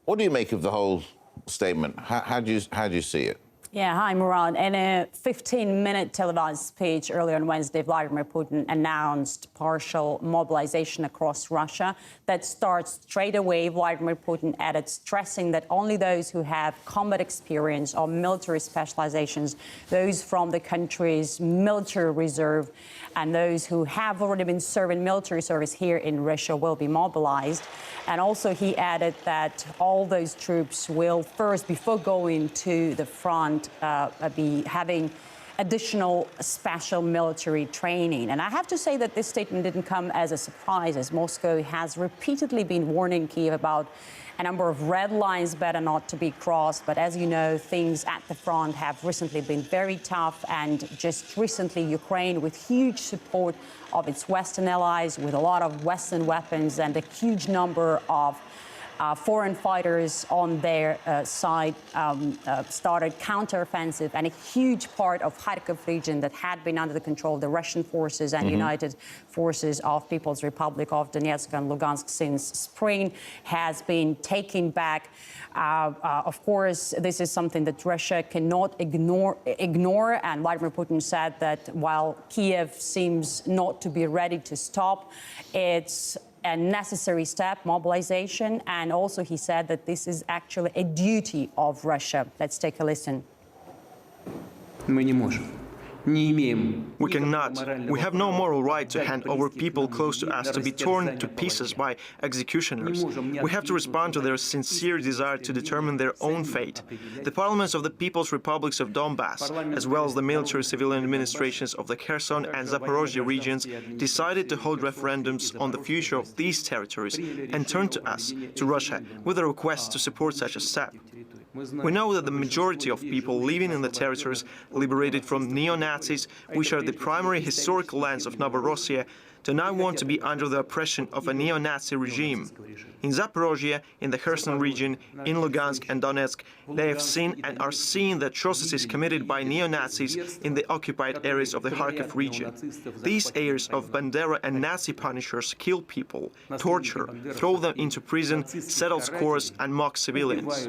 What do you make of the whole statement? How do you see it? Yeah, hi, Murad. In a 15-minute televised speech earlier on Wednesday, Vladimir Putin announced partial mobilization across Russia that starts straight away. Vladimir Putin added, stressing that only those who have combat experience or military specializations, those from the country's military reserve, and those who have already been serving military service here in Russia will be mobilized. And also he added that all those troops will first, before going to the front, be having additional special military training. And I have to say that this statement didn't come as a surprise, as Moscow has repeatedly been warning Kyiv about a number of red lines better not to be crossed. But as you know, things at the front have recently been very tough. And just recently, Ukraine, with huge support of its Western allies, with a lot of Western weapons and a huge number of foreign fighters on their side, started counteroffensive, and a huge part of Kharkiv region that had been under the control of the Russian forces and United Forces of People's Republic of Donetsk and Lugansk since spring has been taken back. Of course, this is something that Russia cannot ignore, and Vladimir Putin said that while Kiev seems not to be ready to stop, it's a necessary step, mobilization, and also he said that this is actually a duty of Russia. Let's take a listen. We cannot. We have no moral right to hand over people close to us to be torn to pieces by executioners. We have to respond to their sincere desire to determine their own fate. The parliaments of the People's Republics of Donbass, as well as the military-civilian administrations of the Kherson and Zaporozhye regions, decided to hold referendums on the future of these territories and turned to us, to Russia, with a request to support such a step. We know that the majority of people living in the territories liberated from neo-Nazis, which are the primary historical lands of Novorossiya, do not want to be under the oppression of a neo-Nazi regime. In Zaporozhye, in the Kherson region, in Lugansk and Donetsk, they have seen and are seeing the atrocities committed by neo-Nazis in the occupied areas of the Kharkiv region. These heirs of Bandera and Nazi punishers kill people, torture, throw them into prison, settle scores and mock civilians.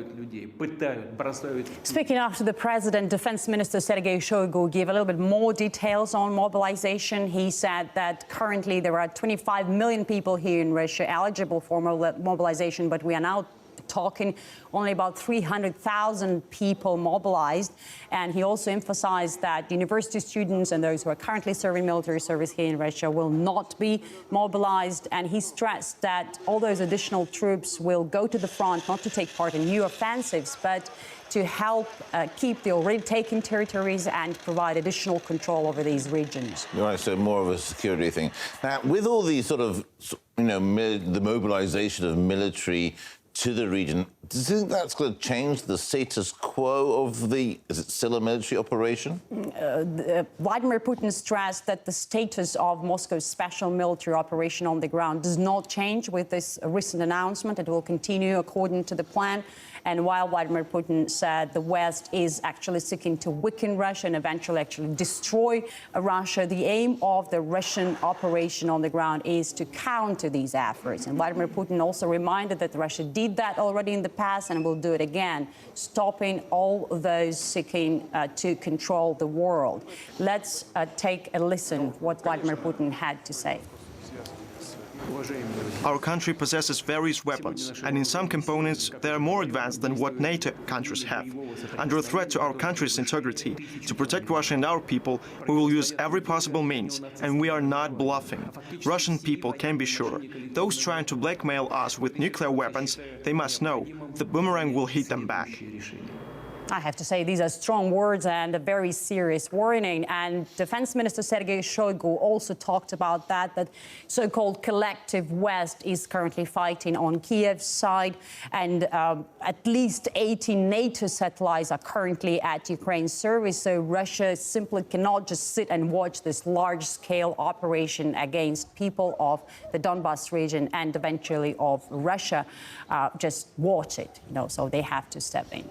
Speaking after the president, Defense Minister Sergei Shoigu gave a little bit more details on mobilization. He said that currently there are 25 million people here in Russia eligible for mobilization, but we are now talking only about 300,000 people mobilized. And he also emphasized that university students and those who are currently serving military service here in Russia will not be mobilized. And he stressed that all those additional troops will go to the front, not to take part in new offensives, but to help keep the already taken territories and provide additional control over these regions. Right, so more of a security thing. Now, with all these sort of, the mobilization of military to the region, do you think that's going to change the status quo of the, is it still a military operation? Vladimir Putin stressed that the status of Moscow's special military operation on the ground does not change with this recent announcement. It will continue according to the plan. And while Vladimir Putin said the West is actually seeking to weaken Russia and eventually actually destroy Russia, the aim of the Russian operation on the ground is to counter these efforts. And Vladimir Putin also reminded that Russia did that already in the past and will do it again, stopping all those seeking to control the world. Let's take a listen what Vladimir Putin had to say. Our country possesses various weapons, and in some components they are more advanced than what NATO countries have. Under a threat to our country's integrity, to protect Russia and our people, we will use every possible means, and we are not bluffing. Russian people can be sure. Those trying to blackmail us with nuclear weapons, they must know the boomerang will hit them back. I have to say, these are strong words and a very serious warning. And Defense Minister Sergei Shoigu also talked about that so-called collective West is currently fighting on Kiev's side. And at least 18 NATO satellites are currently at Ukraine's service. So Russia simply cannot just sit and watch this large-scale operation against people of the Donbass region and eventually of Russia. Just watch it, so they have to step in.